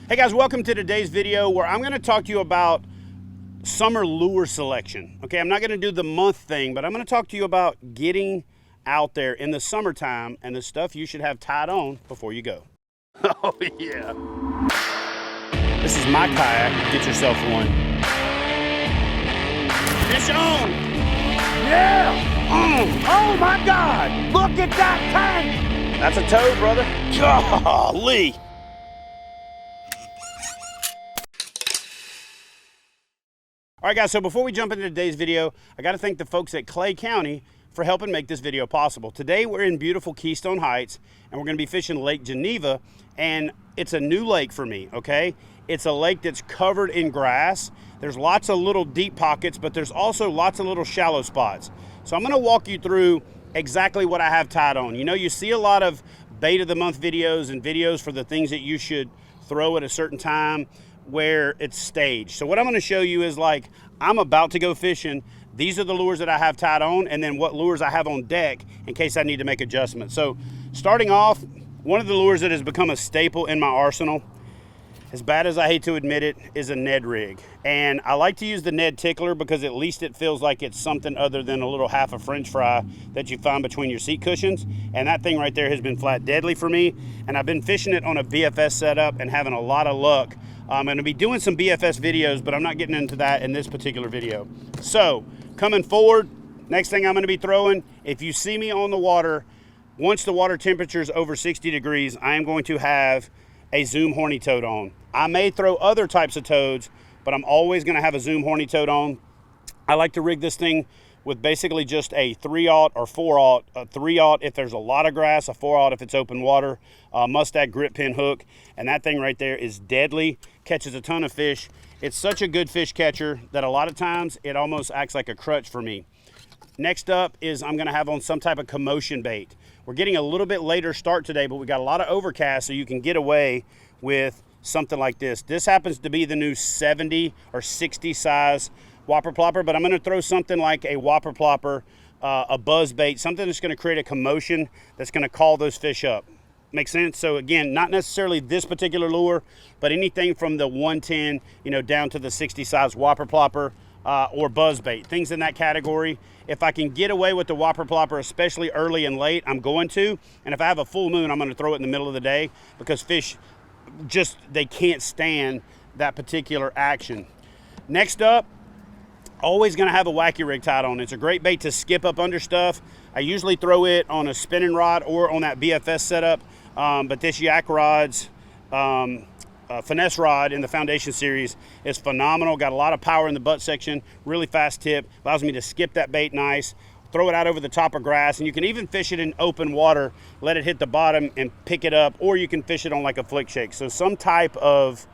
Hey guys, welcome to today's video where I'm gonna talk to you about summer lure selection. Okay, I'm not gonna do the month thing, but I'm gonna talk to you about getting out there in the summertime and the stuff you should have tied on before you go. Oh yeah. This is my kayak, get yourself one. Fish on! Yeah! Oh my God! Look at that tank! That's a toad, brother. Golly! All right, guys, so before we jump into today's video, I got to thank the folks at Clay County for helping make this video possible. Today, we're in beautiful Keystone Heights, and we're going to be fishing Lake Geneva, and it's a new lake for me, okay? It's a lake that's covered in grass. There's lots of little deep pockets, but there's also lots of little shallow spots. So I'm going to walk you through exactly what I have tied on. You know, you see a lot of bait of the month videos and videos for the things that you should throw at a certain time where it's staged. So what I'm going to show you is like, I'm about to go fishing. These are the lures that I have tied on, and then what lures I have on deck in case I need to make adjustments. So starting off, one of the lures that has become a staple in my arsenal, as bad as I hate to admit it, is a Ned Rig. And I like to use the Ned Tickler because at least it feels like it's something other than a little half a French fry that you find between your seat cushions. And that thing right there has been flat deadly for me. And I've been fishing it on a BFS setup and having a lot of luck. I'm going to be doing some BFS videos, but I'm not getting into that in this particular video. So coming forward, next thing I'm going to be throwing, if you see me on the water, once the water temperature is over 60 degrees, I am going to have a Zoom Horny toad on. I may throw other types of toads, but I'm always going to have a Zoom Horny toad on. I like to rig this thing with basically just a 3/0 or 4/0, a 3/0 if there's a lot of grass, a 4/0 if it's open water, mustad grip pin hook, and that thing right there is deadly, catches a ton of fish. It's such a good fish catcher that a lot of times it almost acts like a crutch for me. Next up is I'm gonna have on some type of commotion bait. We're getting a little bit later start today, but we got a lot of overcast, so you can get away with something like this. This happens to be the new 70 or 60 size whopper plopper, but I'm going to throw something like a whopper plopper, a buzz bait, something that's going to create a commotion that's going to call those fish up. Make sense? So again, not necessarily this particular lure, but anything from the 110, you know, down to the 60 size whopper plopper or buzz bait, things in that category. If I can get away with the whopper plopper, especially early and late, I'm going to. And if I have a full moon, I'm going to throw it in the middle of the day because fish just, they can't stand that particular action. Next up, always going to have a Wacky Rig tied on. It's a great bait to skip up under stuff. I usually throw it on a spinning rod or on that BFS setup, but this Yak Rod's finesse rod in the Foundation series is phenomenal. Got a lot of power in the butt section, really fast tip, allows me to skip that bait nice, throw it out over the top of grass, and you can even fish it in open water, let it hit the bottom and pick it up, or you can fish it on like a flick shake. So some type of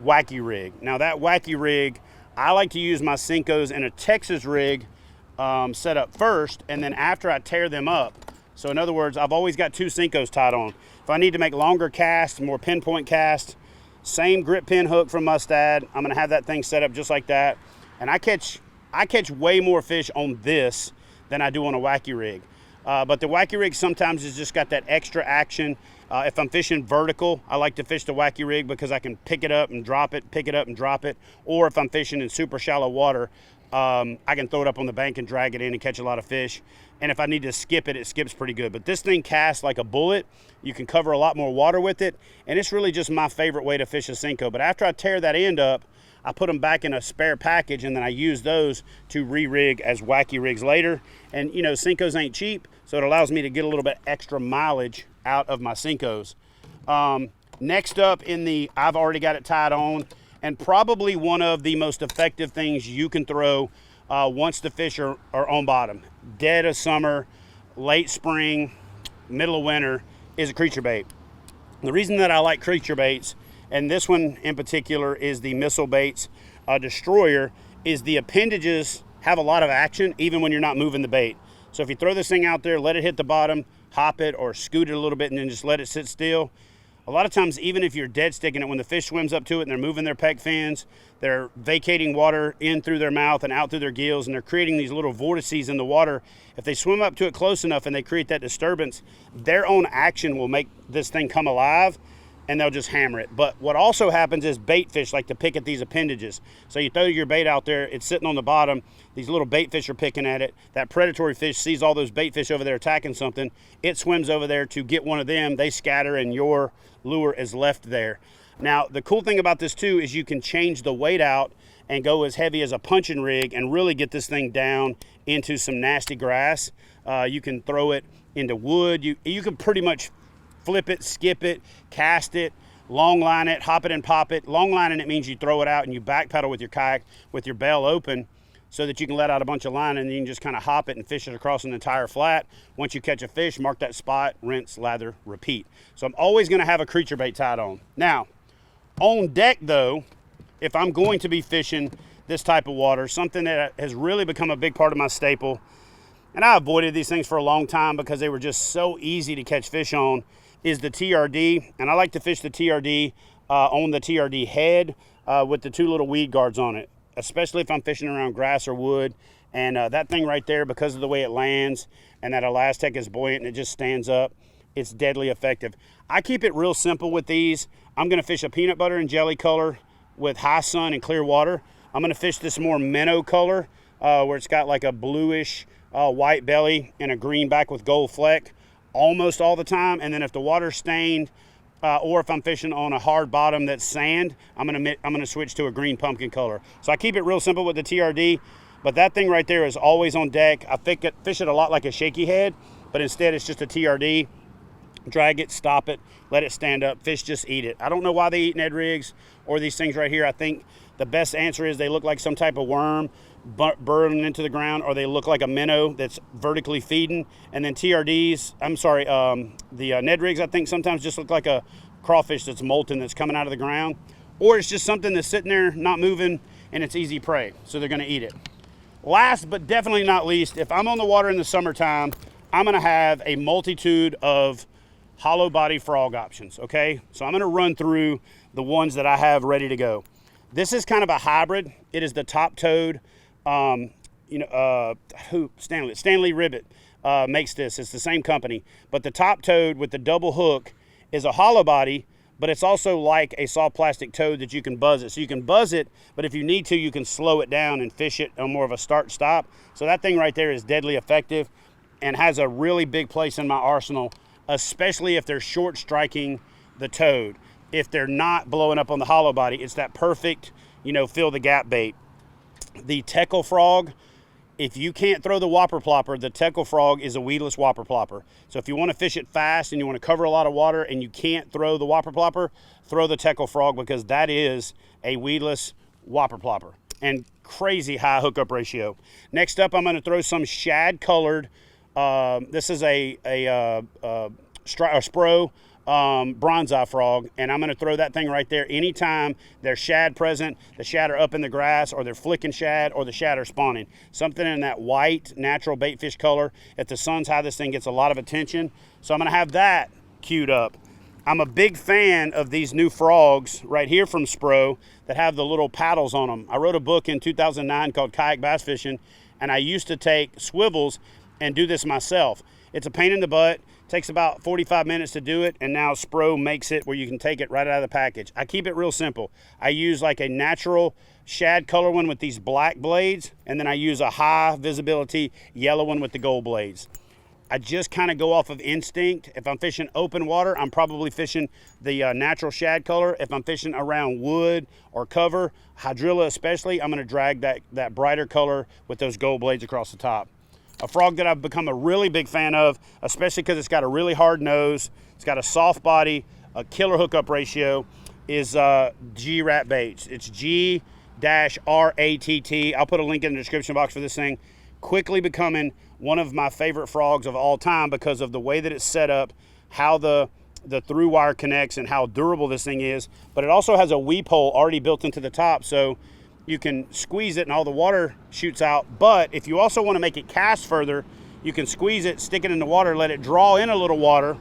Wacky Rig. Now that Wacky Rig, I like to use my Senkos in a Texas rig setup first, and then after I tear them up. So in other words, I've always got two Senkos tied on. If I need to make longer casts, more pinpoint casts, same grip pin hook from Mustad, I'm gonna have that thing set up just like that. And I catch way more fish on this than I do on a Wacky Rig. But the Wacky Rig sometimes has just got that extra action. If I'm fishing vertical, I like to fish the Wacky Rig because I can pick it up and drop it, pick it up and drop it. Or if I'm fishing in super shallow water, I can throw it up on the bank and drag it in and catch a lot of fish. And if I need to skip it, it skips pretty good. But this thing casts like a bullet. You can cover a lot more water with it. And it's really just my favorite way to fish a Senko. But after I tear that end up, I put them back in a spare package, and then I use those to re-rig as Wacky Rigs later. And you know, Senkos ain't cheap, so it allows me to get a little bit extra mileage out of my Senkos. Next up in the, I've already got it tied on, and probably one of the most effective things you can throw once the fish are on bottom, dead of summer, late spring, middle of winter, is a creature bait. The reason that I like creature baits, and this one in particular is the Missile Baits Destroyer, is the appendages have a lot of action even when you're not moving the bait. So if you throw this thing out there, let it hit the bottom, hop it or scoot it a little bit and then just let it sit still. A lot of times, even if you're dead sticking it, when the fish swims up to it and they're moving their pec fins, they're vacating water in through their mouth and out through their gills, and they're creating these little vortices in the water. If they swim up to it close enough and they create that disturbance, their own action will make this thing come alive. and they'll just hammer it. But what also happens is bait fish like to pick at these appendages. So you throw your bait out there, it's sitting on the bottom, these little bait fish are picking at it. That predatory fish sees all those bait fish over there attacking something, it swims over there to get one of them, they scatter, and your lure is left there. Now, the cool thing about this too is you can change the weight out and go as heavy as a punching rig and really get this thing down into some nasty grass. You can throw it into wood. You can pretty much flip it, skip it, cast it, long line it, hop it and pop it. Long lining it means you throw it out and you back pedal with your kayak with your bail open so that you can let out a bunch of line, and then you can just kind of hop it and fish it across an entire flat. Once you catch a fish, mark that spot, rinse, lather, repeat. So I'm always gonna have a creature bait tied on. Now, on deck though, if I'm going to be fishing this type of water, something that has really become a big part of my staple, and I avoided these things for a long time because they were just so easy to catch fish on, is the TRD. And I like to fish the TRD on the TRD head with the two little weed guards on it, especially if I'm fishing around grass or wood. And that thing right there, because of the way it lands and that Elastec is buoyant and it just stands up, it's deadly effective. I keep it real simple with these. I'm gonna fish a peanut butter and jelly color with high sun and clear water. I'm gonna fish this more minnow color where it's got like a bluish white belly and a green back with gold fleck almost all the time. And then if the water's stained or if I'm fishing on a hard bottom that's sand, I'm gonna switch to a green pumpkin color. So I keep it real simple with the TRD, but that thing right there is always on deck. I fish it a lot like a shaky head, but instead it's just a TRD. Drag it, stop it, let it stand up. Fish just eat it. I don't know why they eat Ned Rigs or these things right here. I think the best answer is they look like some type of worm burrowing into the ground, or they look like a minnow that's vertically feeding. And then TRDs, the Ned Rigs, I think sometimes just look like a crawfish that's molting that's coming out of the ground, or it's just something that's sitting there not moving and it's easy prey, so they're gonna eat it. Last but definitely not least, if I'm on the water in the summertime, I'm gonna have a multitude of hollow body frog options, okay? So I'm gonna run through the ones that I have ready to go. This is kind of a hybrid. It is the top-toed, Stanley Ribbit makes this. It's the same company. But the top-toed with the double hook is a hollow body, but it's also like a soft plastic toad that you can buzz it. So you can buzz it, but if you need to, you can slow it down and fish it on more of a start-stop. So that thing right there is deadly effective and has a really big place in my arsenal, especially if they're short striking the toad. If they're not blowing up on the hollow body, it's that perfect, fill the gap bait. The Teckle frog, if you can't throw the whopper plopper, the Teckle frog is a weedless whopper plopper. So if you want to fish it fast and you want to cover a lot of water and you can't throw the whopper plopper, throw the Teckle frog, because that is a weedless whopper plopper and crazy high hookup ratio. Next up, I'm going to throw some shad colored. This is a Spro bronze-eye frog, and I'm going to throw that thing right there anytime there's shad present, the shad are up in the grass, or they're flicking shad, or the shad are spawning. Something in that white natural bait fish color. If the sun's high, this thing gets a lot of attention, so I'm going to have that queued up. I'm a big fan of these new frogs right here from Spro that have the little paddles on them. I wrote a book in 2009 called Kayak Bass Fishing, and I used to take swivels and do this myself. It's a pain in the butt. Takes about 45 minutes to do it, and now Spro makes it where you can take it right out of the package. I keep it real simple. I use like a natural shad color one with these black blades, and then I use a high visibility yellow one with the gold blades. I just kind of go off of instinct. If I'm fishing open water, I'm probably fishing the natural shad color. If I'm fishing around wood or cover, hydrilla especially, I'm gonna drag that brighter color with those gold blades across the top. A frog that I've become a really big fan of, especially because it's got a really hard nose, it's got a soft body, a killer hookup ratio, is G-Rat Baits. It's G-RATT. I'll put a link in the description box for this thing. Quickly becoming one of my favorite frogs of all time because of the way that it's set up, how the through wire connects, and how durable this thing is. But it also has a weep hole already built into the top, so you can squeeze it and all the water shoots out. But if you also want to make it cast further, you can squeeze it, stick it in the water, let it draw in a little water.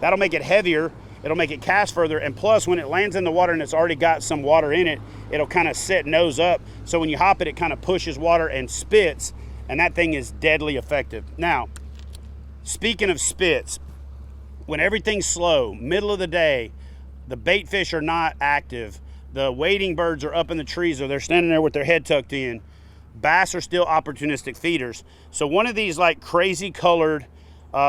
That'll make it heavier. It'll make it cast further. And plus, when it lands in the water and it's already got some water in it, it'll kind of sit nose up. So when you hop it, it kind of pushes water and spits, and that thing is deadly effective. Now, speaking of spits, when everything's slow, middle of the day, The bait fish are not active. The wading birds are up in the trees, or they're standing there with their head tucked in. Bass are still opportunistic feeders. So one of these like crazy colored,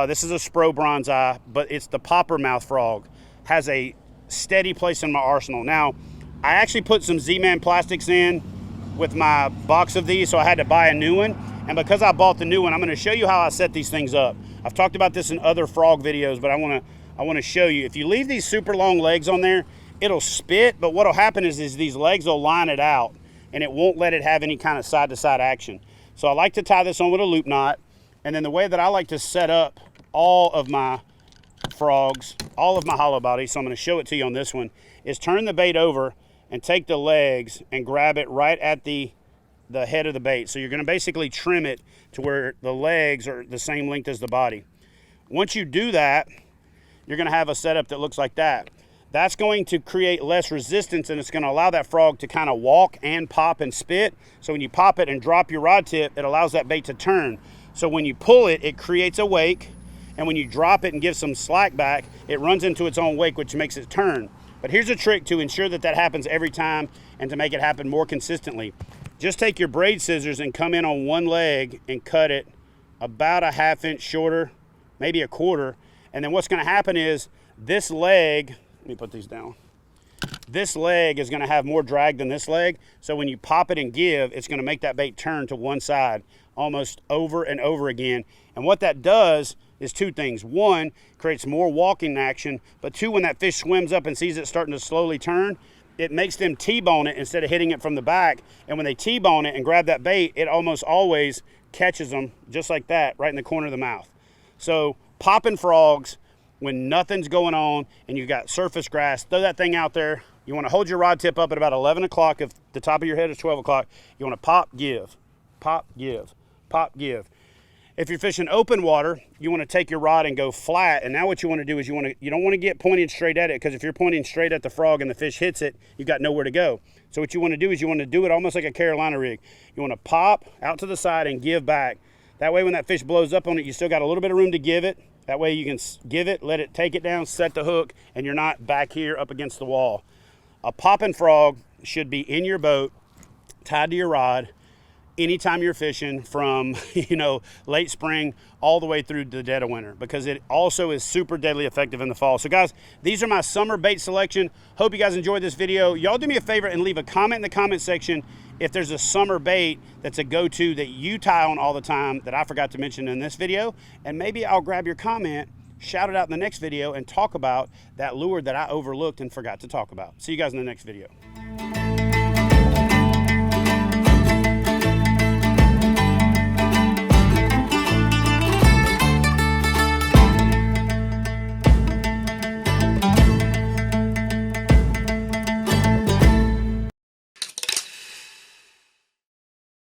this is a Spro bronzi, but it's the popper mouth frog, has a steady place in my arsenal. Now, I actually put some Z-Man plastics in with my box of these, so I had to buy a new one. And because I bought the new one, I'm gonna show you how I set these things up. I've talked about this in other frog videos, but I wanna show you. If you leave these super long legs on there, it'll spit, but what'll happen is these legs will line it out and it won't let it have any kind of side-to-side action. So I like to tie this on with a loop knot. And then the way that I like to set up all of my frogs, all of my hollow bodies, so I'm gonna show it to you on this one, is turn the bait over and take the legs and grab it right at the head of the bait. So you're gonna basically trim it to where the legs are the same length as the body. Once you do that, you're gonna have a setup that looks like that. That's going to create less resistance, and it's gonna allow that frog to kind of walk and pop and spit. So when you pop it and drop your rod tip, it allows that bait to turn. So when you pull it, it creates a wake, and when you drop it and give some slack back, it runs into its own wake, which makes it turn. But here's a trick to ensure that that happens every time and to make it happen more consistently. Just take your braid scissors and come in on one leg and cut it about a 1/2 inch shorter, maybe a 1/4. And then what's gonna happen is this leg, let me put these down. This leg is gonna have more drag than this leg. So when you pop it and give, it's gonna make that bait turn to one side almost over and over again. And what that does is two things. One, creates more walking action, but two, when that fish swims up and sees it starting to slowly turn, it makes them T-bone it instead of hitting it from the back. And when they T-bone it and grab that bait, it almost always catches them just like that, right in the corner of the mouth. So popping frogs when nothing's going on and you've got surface grass, throw that thing out there. You wanna hold your rod tip up at about 11 o'clock. If the top of your head is 12 o'clock, you wanna pop, give, pop, give, pop, give. If you're fishing open water, you wanna take your rod and go flat. And now what you wanna do is you don't wanna get pointing straight at it, because if you're pointing straight at the frog and the fish hits it, you've got nowhere to go. So what you wanna do is you wanna do it almost like a Carolina rig. You wanna pop out to the side and give back. That way when that fish blows up on it, you still got a little bit of room to give it. That way you can give it, let it take it down, set the hook, and you're not back here up against the wall. A popping frog should be in your boat, tied to your rod, anytime you're fishing from, late spring all the way through the dead of winter, because it also is super deadly effective in the fall. So guys, these are my summer bait selection. Hope you guys enjoyed this video. Y'all do me a favor and leave a comment in the comment section if there's a summer bait that's a go-to that you tie on all the time that I forgot to mention in this video, and maybe I'll grab your comment, shout it out in the next video, and talk about that lure that I overlooked and forgot to talk about. See you guys in the next video.